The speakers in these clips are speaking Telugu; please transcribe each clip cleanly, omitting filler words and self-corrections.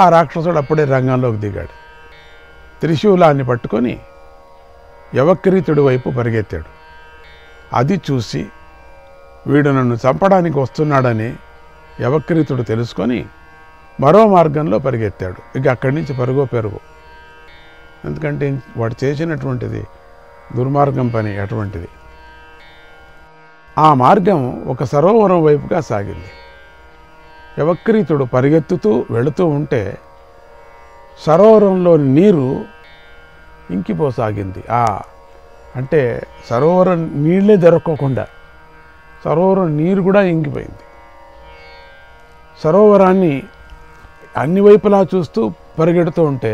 ఆ రాక్షసుడు అప్పుడే రంగంలోకి దిగాడు. త్రిశూలాన్ని పట్టుకొని యవక్రీతుడి వైపు పరిగెత్తాడు. అది చూసి వీడు నన్ను చంపడానికి వస్తున్నాడని యవక్రీతుడు తెలుసుకొని మరో మార్గంలో పరిగెత్తాడు. ఇక అక్కడి నుంచి పరుగో పెరుగు. ఎందుకంటే వాడు చేసినటువంటిది దుర్మార్గం పని అటువంటిది. ఆ మార్గం ఒక సరోవరం వైపుగా సాగింది. యవక్రీతుడు పరిగెత్తుతూ వెళుతూ ఉంటే సరోవరంలోని నీరు ఇంకిపోసాగింది. అంటే సరోవరం నీళ్ళే దొరకకుండా సరోవరం నీరు కూడా ఇంకిపోయింది. సరోవరాన్ని అన్ని వైపులా చూస్తూ పరిగెడుతూ ఉంటే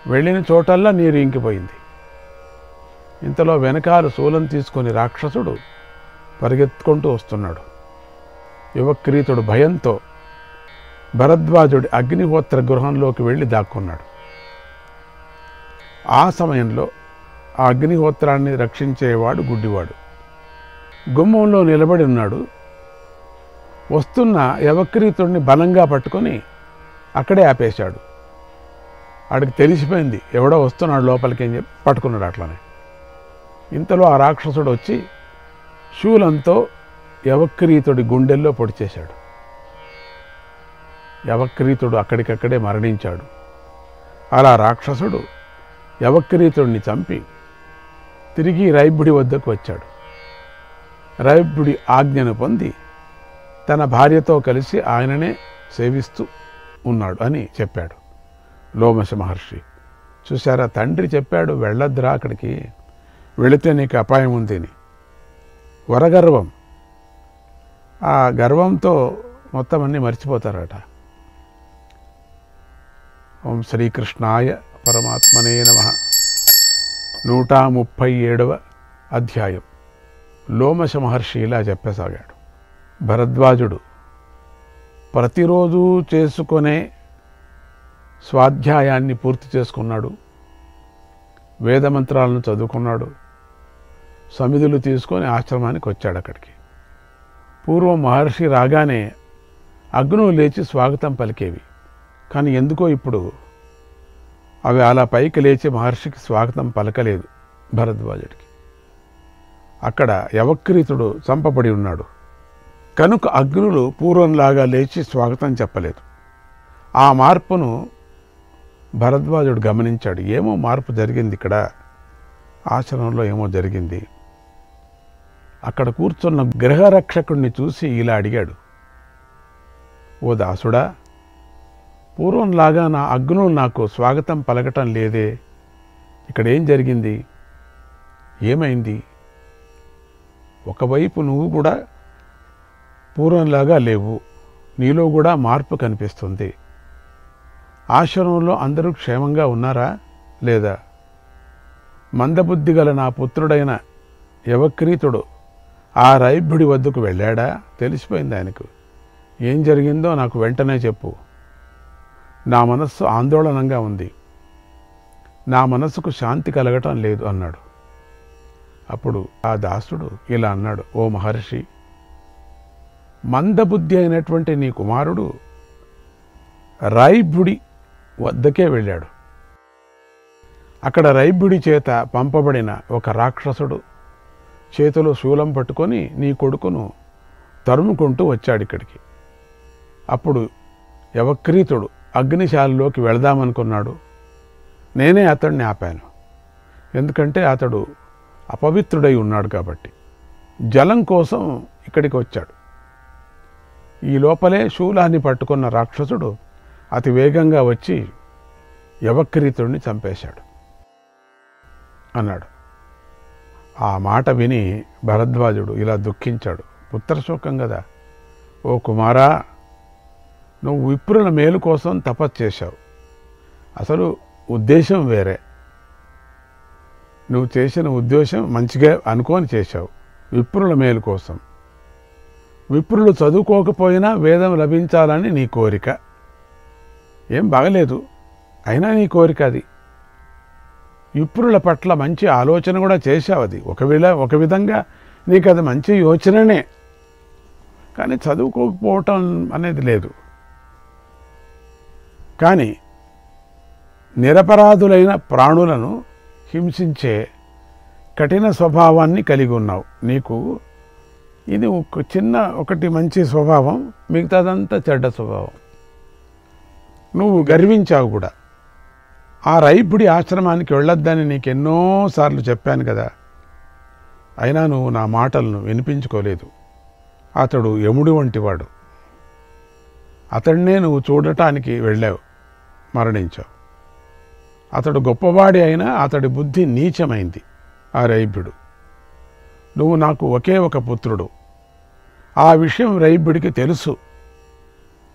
వెళ్ళిన చోటల్లా నీరు ఇంకిపోయింది. ఇంతలో వెనకాల శూలం తీసుకొని రాక్షసుడు పరిగెత్తుకుంటూ వస్తున్నాడు. యవక్రీతుడు భయంతో భరద్వాజుడి అగ్నిహోత్ర గృహంలోకి వెళ్ళి దాక్కున్నాడు. ఆ సమయంలో ఆ అగ్నిహోత్రాన్ని రక్షించేవాడు గుడ్డివాడు గుమ్మంలో నిలబడి ఉన్నాడు. వస్తున్న యవక్రీతుడిని బలంగా పట్టుకొని అక్కడే ఆపేశాడు. ఆడికి తెలిసిపోయింది ఎవడో వస్తున్నాడు లోపలికి అని చెప్పి పట్టుకున్నాడు. అట్లనే ఇంతలో ఆ రాక్షసుడు వచ్చి శూలంతో యవక్రీతుడి గుండెల్లో పొడిచేశాడు. యవక్రీతుడు అక్కడికక్కడే మరణించాడు. అలా రాక్షసుడు యవక్రీతుడిని చంపి తిరిగి రైభుడి వద్దకు వచ్చాడు. రైభుడి ఆజ్ఞను పొంది తన భార్యతో కలిసి ఆయననే సేవిస్తూ ఉన్నాడు అని చెప్పాడు లోమశ మహర్షి. చూసారా, తండ్రి చెప్పాడు వెళ్ళొద్దురా అక్కడికి, వెళితే నీకు అపాయం ఉంది అని. వరగర్వం, ఆ గర్వంతో మొత్తం అన్నీ మర్చిపోతారట. ఓం శ్రీకృష్ణాయ పరమాత్మనే నమః. 137వ అధ్యాయం. లోమశ మహర్షి ఇలా చెప్పసాగాడు. భరద్వాజుడు ప్రతిరోజు చేసుకునే స్వాధ్యాయాన్ని పూర్తి చేసుకున్నాడు. వేదమంత్రాలను చదువుకున్నాడు. సమిధులు తీసుకొని ఆశ్రమానికి వచ్చాడు. అక్కడికి పూర్వం మహర్షి రాగానే అగ్నులు లేచి స్వాగతం పలికేవి. కానీ ఎందుకో ఇప్పుడు అవి అలా పైకి లేచి మహర్షికి స్వాగతం పలకలేదు భరద్వాజుడికి. అక్కడ యవక్రీతుడు చంపబడి ఉన్నాడు కనుక అగ్నులు పూర్వంలాగా లేచి స్వాగతం చెప్పలేదు. ఆ మార్పును భరద్వాజుడు గమనించాడు. ఏమో మార్పు జరిగింది ఇక్కడ, ఆశ్రమంలో ఏమో జరిగింది. అక్కడ కూర్చున్న గృహరక్షకుడిని చూసి ఇలా అడిగాడు, ఓ దాసుడా, పూర్వంలాగా నా అగ్నులు నాకు స్వాగతం పలకటం లేదే, ఇక్కడేం జరిగింది, ఏమైంది? ఒకవైపు నువ్వు కూడా పూర్వంలాగా లేవు, నీలో కూడా మార్పు కనిపిస్తుంది. ఆశ్రమంలో అందరూ క్షేమంగా ఉన్నారా లేదా? మందబుద్ధి గల నా పుత్రుడైన యవక్రీతుడు ఆ రైభుడి వద్దకు వెళ్ళాడా? తెలిసిపోయింది ఆయనకు. ఏం జరిగిందో నాకు వెంటనే చెప్పు. నా మనస్సు ఆందోళనంగా ఉంది, నా మనస్సుకు శాంతి కలగటం లేదు అన్నాడు. అప్పుడు ఆ దాసుడు ఇలా అన్నాడు, ఓ మహర్షి, మందబుద్ధి అయినటువంటి నీ కుమారుడు రైభుడి వద్దకే వెళ్ళాడు. అక్కడ రైభుడి చేత పంపబడిన ఒక రాక్షసుడు చేతిలో శూలం పట్టుకొని నీ కొడుకును తరుముకుంటూ వచ్చాడు ఇక్కడికి. అప్పుడు యవక్రీతుడు అగ్నిశాలలోకి వెళదామనుకున్నాడు. నేనే అతడిని ఆపాను, ఎందుకంటే అతడు అపవిత్రుడై ఉన్నాడు కాబట్టి. జలం కోసం ఇక్కడికి వచ్చాడు. ఈ లోపలే శూలాన్ని పట్టుకున్న రాక్షసుడు అతి వేగంగా వచ్చి యవక్రీతుడిని చంపేశాడు అన్నాడు. ఆ మాట విని భరద్వాజుడు ఇలా దుఃఖించాడు. పుత్రశోకం కదా. ఓ కుమారా, నువ్వు విప్రుల మేలు కోసం తపస్సు చేశావు. అసలు ఉద్దేశం వేరే. నువ్వు చేసిన ఉద్దేశం మంచిగా అనుకొని చేశావు, విప్రుల మేలు కోసం. విప్రులు చదువుకోకపోయినా వేదం లభించాలని నీ కోరిక. ఏం బాగలేదు, అయినా నీ కోరిక అది. విప్రుల పట్ల మంచి ఆలోచన కూడా చేశావు. అది ఒక విధంగా నీకు అది మంచి యోచననే, కానీ చదువుకోకపోవటం అనేది లేదు. కానీ నిరపరాధులైన ప్రాణులను హింసించే కఠిన స్వభావాన్ని కలిగి ఉన్నావు. నీకు ఇది ఒకటి మంచి స్వభావం, మిగతాదంతా చెడ్డ స్వభావం. నువ్వు గర్వించావు కూడా. ఆ రైపుడి ఆశ్రమానికి వెళ్ళొద్దని నీకు ఎన్నోసార్లు చెప్పాను కదా, అయినా నువ్వు నా మాటలను వినిపించుకోలేదు. అతడు యముడు వంటివాడు. అతడినే నువ్వు చూడటానికి వెళ్ళావు, మరణించావు. అతడు గొప్పవాడి అయినా అతడి బుద్ధి నీచమైంది. ఆ రైభ్యుడు, నువ్వు నాకు ఒకే ఒక పుత్రుడు. ఆ విషయం రైభ్యుడికి తెలుసు.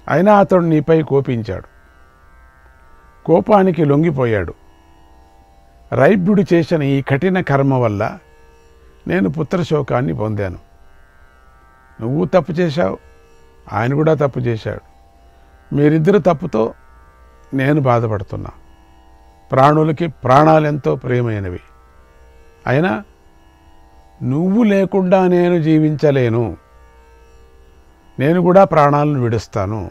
అయినా అతడు నీపై కోపించాడు. కోపానికి లొంగిపోయాడు. రైభ్యుడు చేసిన ఈ కఠిన కర్మ వల్ల నేను పుత్రశోకాన్ని పొందాను. నువ్వు తప్పు చేశావు, ఆయన కూడా తప్పు చేశాడు. మీరిద్దరు తప్పుతో నేను బాధపడుతున్నా. ప్రాణులకి ప్రాణాలెంతో ప్రియమైనవి. అయినా నువ్వు లేకుండా నేను జీవించలేను. నేను కూడా ప్రాణాలను విడుస్తాను.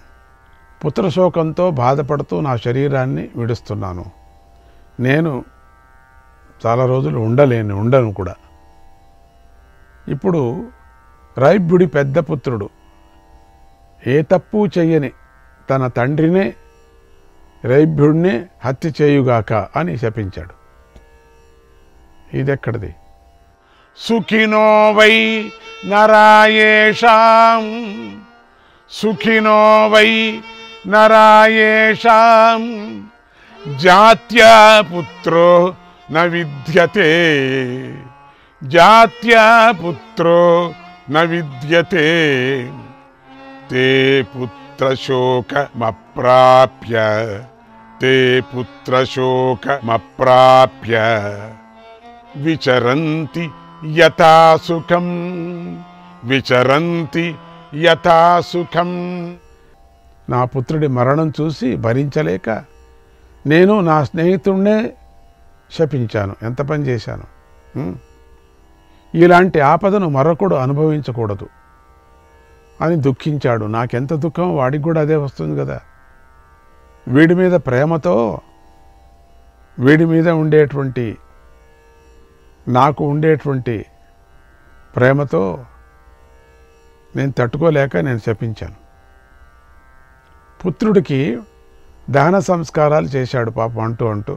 పుత్రశోకంతో బాధపడుతూ నా శరీరాన్ని విడుస్తున్నాను. నేను చాలా రోజులు ఉండను కూడా. ఇప్పుడు రైభ్యుడి పెద్ద పుత్రుడు ఏ తప్పు చెయ్యని తన తండ్రినే రైభ్యుడినే హత్య చేయుగాక అని శపించాడు. ఇదెక్కడిది? సుఖినో వై నరాయేషాం, సుఖినో వై నరాయేషాం, జాత్యా పుత్రో న విద్యతే, జాత్యా పుత్రో న విద్యతే, తే పుత్రశోకమప్రాప్య, తే పుత్రశోకమప్రాప్య విచరంతి యథా సుఖం, విచరంతి యథా సుఖం. నా పుత్రుడి మరణం చూసి భరించలేక నేను నా స్నేహితుడినే శపించాను. ఎంత పని చేశాను! ఇలాంటి ఆపదను మరొకడు అనుభవించకూడదు అని దుఃఖించాడు. నాకెంత దుఃఖం, వాడికి కూడా అదే వస్తుంది కదా. వీడి మీద ప్రేమతో, వీడి మీద ఉండేటువంటి నాకు ఉండేటువంటి ప్రేమతో నేను తట్టుకోలేక నేను శపించాను. పుత్రుడికి దహన సంస్కారాలు చేశాడు పాపం అంటూ.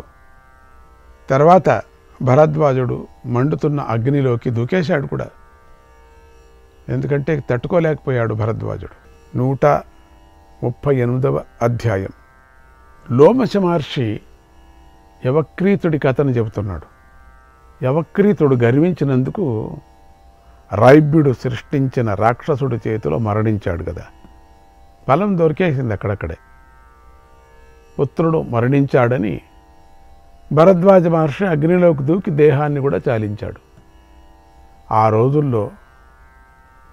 తర్వాత భరద్వాజుడు మండుతున్న అగ్నిలోకి దూకేశాడు కూడా. ఎందుకంటే తట్టుకోలేకపోయాడు భరద్వాజుడు. 138వ అధ్యాయం. లోమశ మహర్షి యవక్రీతుడి కథను చెబుతున్నాడు. యవక్రీతుడు గర్వించినందుకు రైభ్యుడు సృష్టించిన రాక్షసుడి చేతిలో మరణించాడు కదా. ఫలం దొరికేసింది అక్కడక్కడే. పుత్రుడు మరణించాడని భరద్వాజ మహర్షి అగ్నిలోకి దూకి దేహాన్ని కూడా చాలించాడు. ఆ రోజుల్లో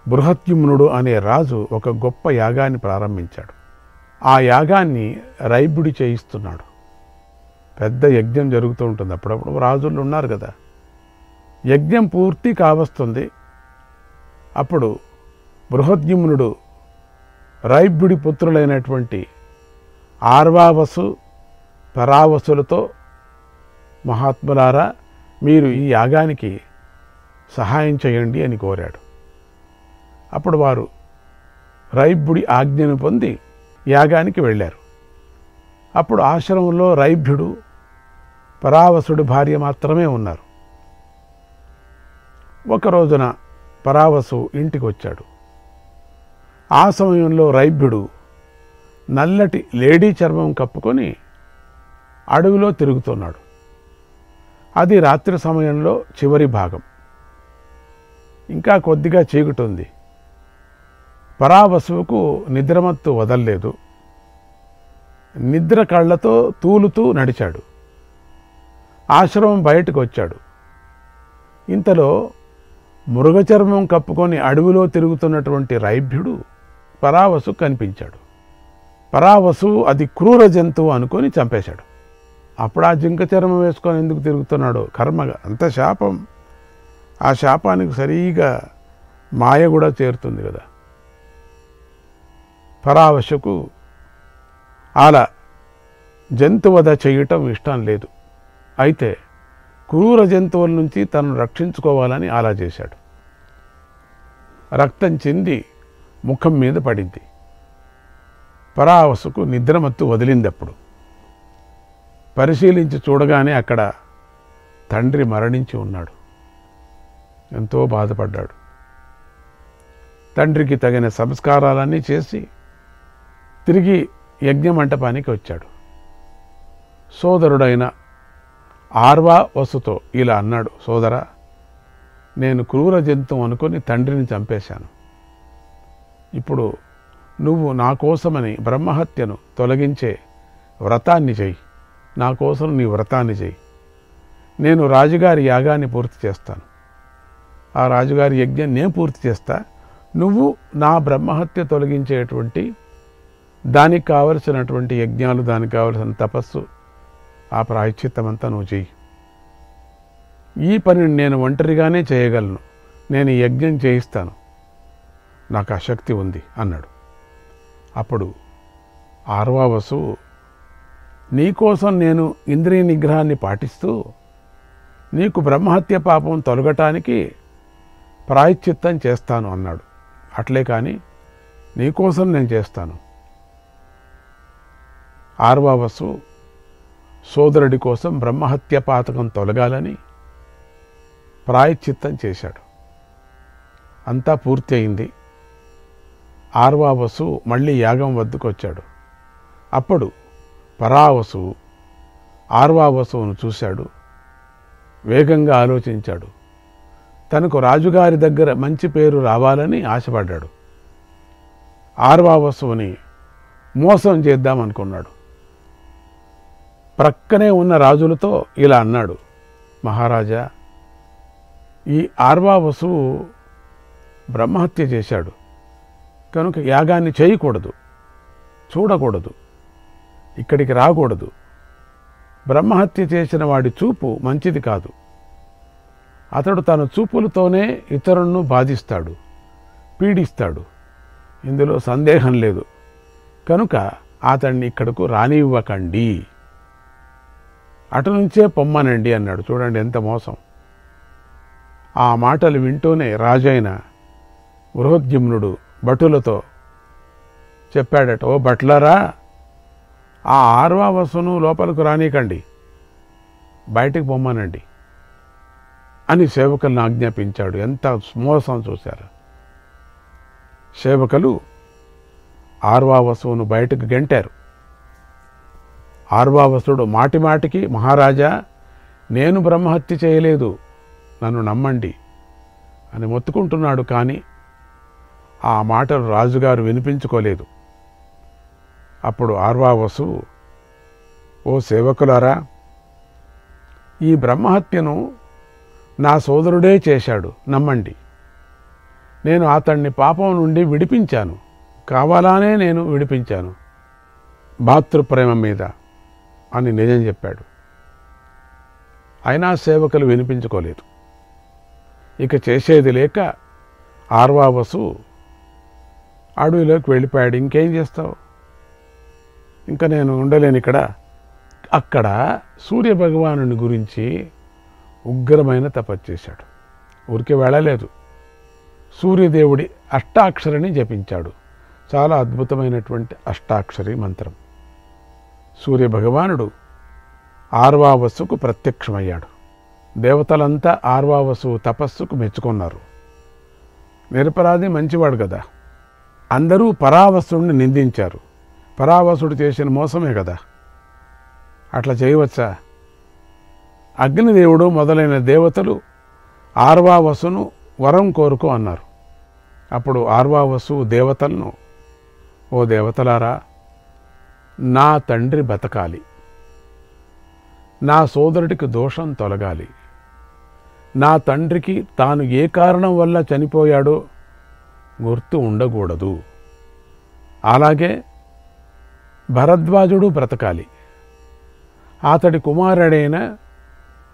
బృహద్యుమ్నుడు అనే రాజు ఒక గొప్ప యాగాన్ని ప్రారంభించాడు. ఆ యాగాన్ని రైభ్యుడి చేయిస్తున్నాడు. పెద్ద యజ్ఞం జరుగుతూ ఉంటుంది. అప్పుడప్పుడు రాజులు ఉన్నారు కదా. యజ్ఞం పూర్తి కావస్తుంది. అప్పుడు బృహద్యుమ్నుడు రైభ్యుడి పుత్రులైనటువంటి ఆర్వావసు పరావసులతో, మహాత్ములారా, మీరు ఈ యాగానికి సహాయం చేయండి అని కోరాడు. అప్పుడు వారు రైభ్యుడి ఆజ్ఞను పొంది యాగానికి వెళ్ళారు. అప్పుడు ఆశ్రమంలో రైభ్యుడు, పరావసుడి భార్య మాత్రమే ఉన్నారు. ఒక రోజున పరావసు ఇంటికి వచ్చాడు. ఆ సమయంలో రైభ్యుడు నల్లటి లేడీ చర్మం కప్పుకొని అడవిలో తిరుగుతున్నాడు. అది రాత్రి సమయంలో చివరి భాగం. ఇంకా కొద్దిగా చీకటుంది. పరావసువుకు నిద్రమత్తు వదల్లేదు. నిద్ర కళ్ళతో తూలుతూ నడిచాడు. ఆశ్రమం బయటకు వచ్చాడు. ఇంతలో మృగచర్మం కప్పుకొని అడవిలో తిరుగుతున్నటువంటి రైభ్యుడు పరావసు కనిపించాడు. పరావసు అది క్రూర జంతువు అనుకొని చంపేశాడు. అప్పుడు ఆ జింక చర్మం వేసుకొని ఎందుకు తిరుగుతున్నాడో, కర్మగా అంత శాపం. ఆ శాపానికి సరిగా మాయ కూడా చేరుతుంది కదా. పరావశకు అలా జంతువధ చేయటం ఇష్టం లేదు. అయితే క్రూర జంతువుల నుంచి తనను రక్షించుకోవాలని అలా చేశాడు. రక్తం చెంది ముఖం మీద పడింది. పరావసుకు నిద్రమత్తు వదిలింది. అప్పుడు పరిశీలించి చూడగానే అక్కడ తండ్రి మరణించి ఉన్నాడు. ఎంతో బాధపడ్డాడు. తండ్రికి తగిన సంస్కారాలన్నీ చేసి తిరిగి యజ్ఞమంటపానికి వచ్చాడు. సోదరుడైన ఆర్వావసుతో ఇలా అన్నాడు, సోదరా, నేను క్రూర జంతువు అనుకుని తండ్రిని చంపేశాను. ఇప్పుడు నువ్వు నా కోసమని బ్రహ్మహత్యను తొలగించే వ్రతాన్ని చెయ్యి. నా కోసం నీ వ్రతాన్ని చెయ్యి. నేను రాజుగారి యాగాన్ని పూర్తి చేస్తాను. ఆ రాజుగారి యజ్ఞం నేను పూర్తి చేస్తా. నువ్వు నా బ్రహ్మహత్య తొలగించేటువంటి దానికి కావలసినటువంటి యజ్ఞాలు, దానికి కావలసిన తపస్సు, ఆ ప్రాయశ్చిత్తమంతా నువ్వు చెయ్యి. ఈ పనిని నేను ఒంటరిగానే చేయగలను. నేను ఈ యజ్ఞం చేయిస్తాను. నాకు ఆ శక్తి ఉంది అన్నాడు. అప్పుడు ఆర్వావసు, నీకోసం నేను ఇంద్రియ నిగ్రహాన్ని పాటిస్తూ నీకు బ్రహ్మహత్య పాపం తొలగటానికి ప్రాయశ్చిత్తం చేస్తాను అన్నాడు. అట్లే కానీ నీకోసం నేను చేస్తాను. ఆర్వావసు సోదరుడి కోసం బ్రహ్మహత్య పాతకం తొలగాలని ప్రాయశ్చిత్తం చేశాడు. అంతా పూర్తి అయింది. ఆర్వావసు మళ్ళీ యాగం వద్దకు వచ్చాడు. అప్పుడు పరావసు ఆర్వావసువును చూశాడు. వేగంగా ఆలోచించాడు. తనకు రాజుగారి దగ్గర మంచి పేరు రావాలని ఆశపడ్డాడు. ఆర్వావసువుని మోసం చేద్దామనుకున్నాడు. ప్రక్కనే ఉన్న రాజులతో ఇలా అన్నాడు, మహారాజా, ఈ ఆర్వావసువు బ్రహ్మహత్య చేశాడు కనుక యాగాన్ని చేయకూడదు, చూడకూడదు, ఇక్కడికి రాకూడదు. బ్రహ్మహత్య చేసిన వాడి చూపు మంచిది కాదు. అతడు తన చూపులతోనే ఇతరులను బాధిస్తాడు, పీడిస్తాడు. ఇందులో సందేహం లేదు. కనుక అతన్ని ఇక్కడకు రానివ్వకండి, అటు నుంచే పొమ్మనండి అన్నాడు. చూడండి ఎంత మోసం. ఆ మాటలు వింటూనే రాజైన బృహద్యుమ్నుడు భటులతో చెప్పాడట, ఓ భట్లరా, ఆ ఆర్వావసును లోపలకు రానీకండి, బయటికి పొమ్మనండి అని సేవకులను ఆజ్ఞాపించాడు. ఎంత మోసం చూశారు. సేవకులు ఆర్వావసువును బయటకు గెంటారు. ఆర్వావసుడు మాటిమాటికి, మహారాజా, నేను బ్రహ్మహత్య చేయలేదు, నన్ను నమ్మండి అని మొత్తుకుంటున్నాడు. కానీ ఆ మాటలు రాజుగారు వినిపించుకోలేదు. అప్పుడు ఆర్వావసు, ఓ సేవకులారా, ఈ బ్రహ్మహత్యను నా సోదరుడే చేశాడు, నమ్మండి. నేను అతన్ని పాపం నుండి విడిపించాను, కావాలానే నేను విడిపించాను, భాతృప్రేమ మీద అని నిజం చెప్పాడు. అయినా సేవకులు వినిపించుకోలేదు. ఇక చేసేది లేక ఆర్వావసు అడవిలోకి వెళ్ళిపోయాడు. ఇంకేం చేస్తావు, ఇంకా నేను ఉండలేను ఇక్కడ. అక్కడ సూర్యభగవానుని గురించి ఉగ్రమైన తపస్సు చేశాడు. ఊరికే వెళ్ళలేదు. సూర్యదేవుడి అష్టాక్షరిని జపించాడు. చాలా అద్భుతమైనటువంటి అష్టాక్షరి మంత్రం. సూర్యభగవానుడు ఆర్వావసుకు ప్రత్యక్షమయ్యాడు. దేవతలంతా ఆర్వావసు తపస్సుకు మెచ్చుకున్నారు. నిరపరాధి మంచివాడు కదా. అందరూ పరావసుడిని నిందించారు. పరావసుడు చేసిన మోసమే కదా, అట్లా చేయవచ్చా? అగ్నిదేవుడు మొదలైన దేవతలు ఆర్వావసును వరం కోరుకో అన్నారు. అప్పుడు ఆర్వావసు దేవతలను, ఓ దేవతలారా, నా తండ్రి బతకాలి, నా సోదరుడికి దోషం తొలగాలి, నా తండ్రికి తాను ఏ కారణం వల్ల చనిపోయాడో గుర్తు ఉండకూడదు, అలాగే భరద్వాజుడు బ్రతకాలి, అతడి కుమారుడైన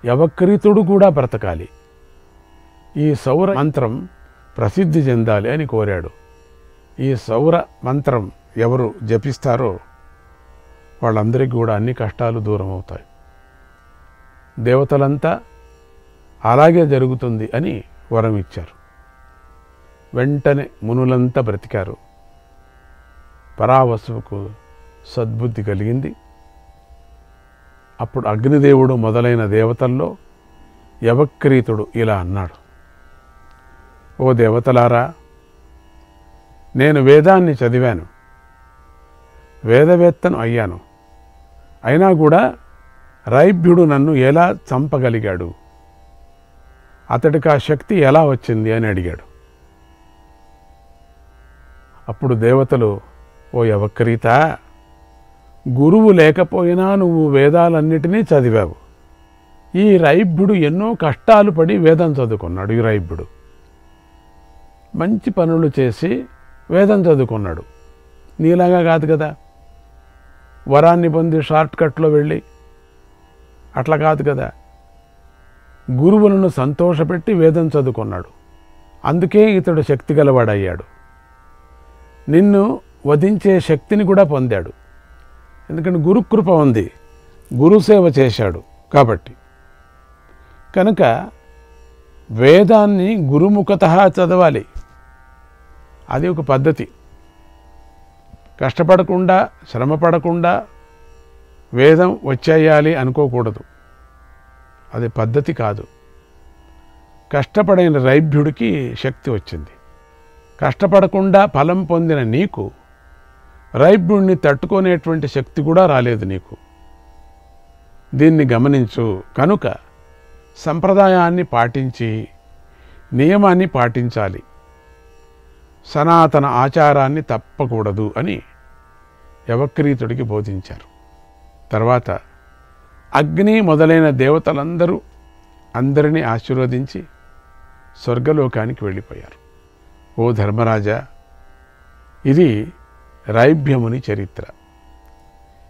యవక్రీతుడు కూడా బ్రతకాలి, ఈ సౌర మంత్రం ప్రసిద్ధి చెందాలి అని కోరాడు. ఈ సౌర మంత్రం ఎవరు జపిస్తారో వాళ్ళందరికీ కూడా అన్ని కష్టాలు దూరం అవుతాయి. దేవతలంతా అలాగే జరుగుతుంది అని వరం ఇచ్చారు. వెంటనే మునులంతా బ్రతికారు. పరావసువుకు సద్బుద్ధి కలిగింది. అప్పుడు అగ్నిదేవుడు మొదలైన దేవతల్లో యవక్రీతుడు ఇలా అన్నాడు, ఓ దేవతలారా, నేను వేదాన్ని చదివాను, వేదవేత్తను అయ్యాను. అయినా కూడా రైభ్యుడు నన్ను ఎలా చంపగలిగాడు, అతడికి ఆ శక్తి ఎలా వచ్చింది అని అడిగాడు. అప్పుడు దేవతలు, ఓ యవక్రీత, గురువు లేకపోయినా నువ్వు వేదాలన్నిటినీ చదివావు. ఈ రైభ్యుడు ఎన్నో కష్టాలు పడి వేదం చదువుకున్నాడు. ఈ రైభ్యుడు మంచి పనులు చేసి వేదం చదువుకున్నాడు. నీలాగా కాదు కదా, వరాన్ని పొంది షార్ట్కట్లో వెళ్ళి అట్లా కాదు కదా. గురువులను సంతోషపెట్టి వేదం చదువుకున్నాడు. అందుకే ఇతడు శక్తి గలవాడయ్యాడు. నిన్ను వధించే శక్తిని కూడా పొందాడు. ఎందుకంటే గురుకృప ఉంది, గురుసేవ చేశాడు కాబట్టి. కనుక వేదాన్ని గురుముఖతః చదవాలి. అది ఒక పద్ధతి. కష్టపడకుండా శ్రమ పడకుండా వేదం వచ్చేయాలి అనుకోకూడదు. అది పద్ధతి కాదు. కష్టపడిన రైభ్యుడికి శక్తి వచ్చింది. కష్టపడకుండా ఫలం పొందిన నీకు రైభ్యుడిని తట్టుకునేటువంటి శక్తి కూడా రాలేదు నీకు. దీన్ని గమనించు. కనుక సంప్రదాయాన్ని పాటించి నియమాన్ని పాటించాలి, సనాతన ఆచారాన్ని తప్పకూడదు అని యవక్రీతుడికి బోధించారు. తర్వాత అగ్ని మొదలైన దేవతలందరూ అందరినీ ఆశీర్వదించి స్వర్గలోకానికి వెళ్ళిపోయారు. ఓ ధర్మరాజా, ఇది రైభ్యముని చరిత్ర.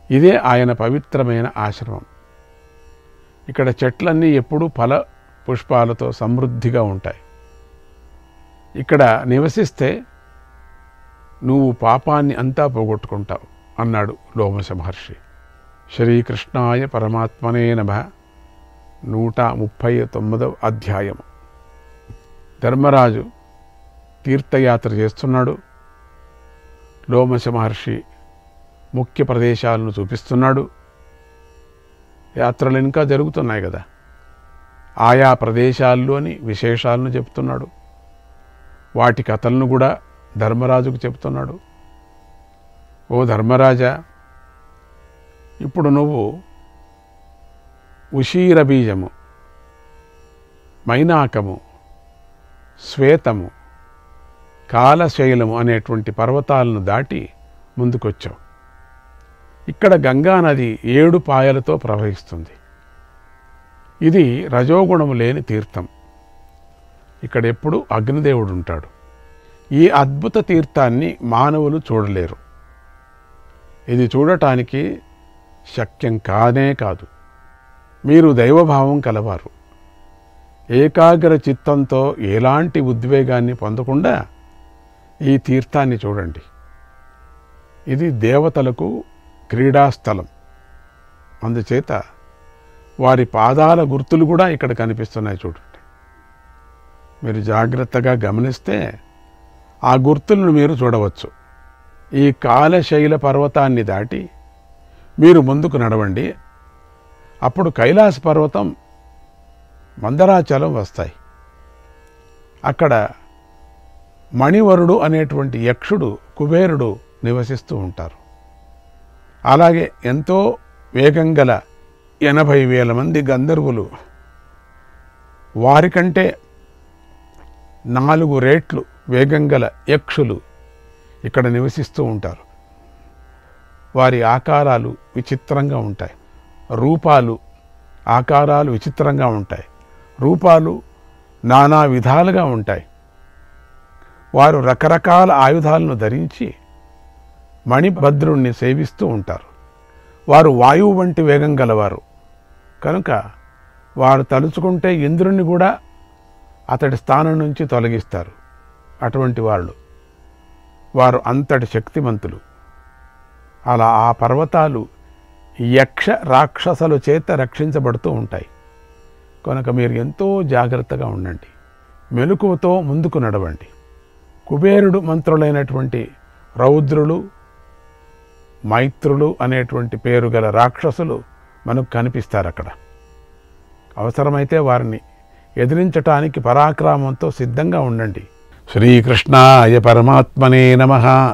ఇదే ఆయన పవిత్రమైన ఆశ్రమం. ఇక్కడ చెట్లన్నీ ఎప్పుడూ ఫల పుష్పాలతో సమృద్ధిగా ఉంటాయి. ఇక్కడ నివసిస్తే నువ్వు పాపాన్ని అంతా పోగొట్టుకుంటావు అన్నాడు లోమశ మహర్షి. శ్రీకృష్ణాయ పరమాత్మనే నమః. 139వ అధ్యాయము. ధర్మరాజు తీర్థయాత్ర చేస్తున్నాడు. లోమశ మహర్షి ముఖ్య ప్రదేశాలను చూపిస్తున్నాడు. యాత్రలు ఇంకా జరుగుతున్నాయి కదా, ఆయా ప్రదేశాల్లోని విశేషాలను చెప్తున్నాడు. వాటి కథలను కూడా ధర్మరాజుకు చెప్తున్నాడు. ఓ ధర్మరాజా, ఇప్పుడు నువ్వు ఉషీర బీజము, మైనాకము, శ్వేతము, కాలశైలము అనేటువంటి పర్వతాలను దాటి ముందుకొచ్చావు. ఇక్కడ గంగానది 7 పాయలతో ప్రవహిస్తుంది. ఇది రజోగుణము లేని తీర్థం. ఇక్కడ ఎప్పుడు అగ్నిదేవుడు ఉంటాడు. ఈ అద్భుత తీర్థాన్ని మానవులు చూడలేరు. ఇది చూడటానికి శక్యం కానే కాదు. మీరు దైవభావం కలవారు. ఏకాగ్ర చిత్తంతో ఎలాంటి ఉద్వేగాన్ని పొందకుండా ఈ తీర్థాన్ని చూడండి. ఇది దేవతలకు క్రీడాస్థలం. అందుచేత వారి పాదాల గుర్తులు కూడా ఇక్కడ కనిపిస్తున్నాయి చూడండి. మీరు జాగ్రత్తగా గమనిస్తే ఆ గుర్తులను మీరు చూడవచ్చు. ఈ కాలశైల పర్వతాన్ని దాటి మీరు ముందుకు నడవండి. అప్పుడు కైలాస పర్వతం, మందరాచలం వస్తాయి. అక్కడ మణివరుడు అనేటువంటి యక్షుడు, కుబేరుడు నివసిస్తూ ఉంటారు. అలాగే ఎంతో వేగం గల 80,000 మంది గంధర్వులు, వారికంటే 4 రెట్లు వేగం గల యక్షులు ఇక్కడ నివసిస్తూ ఉంటారు. వారి ఆకారాలు విచిత్రంగా ఉంటాయి. రూపాలు, ఆకారాలు విచిత్రంగా ఉంటాయి. రూపాలు నానా విధాలుగా ఉంటాయి. వారు రకరకాల ఆయుధాలను ధరించి మణిభద్రుణ్ణి సేవిస్తూ ఉంటారు. వారు వాయువు వంటి వేగం గలవారు కనుక వారు తలుచుకుంటే ఇంద్రుణ్ణి కూడా అతడి స్థానం నుంచి తొలగిస్తారు. అటువంటి వారు అంతటి శక్తిమంతులు. అలా ఆ పర్వతాలు యక్ష రాక్షసుల చేత రక్షించబడుతూ ఉంటాయి. కనుక మీరు ఎంతో జాగ్రత్తగా ఉండండి, మెలకువతో ముందుకు నడవండి. కుబేరుడు మంత్రులైనటువంటి రౌద్రులు, మైత్రులు అనేటువంటి పేరు గల రాక్షసులు మనకు కనిపిస్తారు అక్కడ. అవసరమైతే వారిని ఎదిరించటానికి పరాక్రమంతో సిద్ధంగా ఉండండి. శ్రీకృష్ణాయ పరమాత్మనే నమః.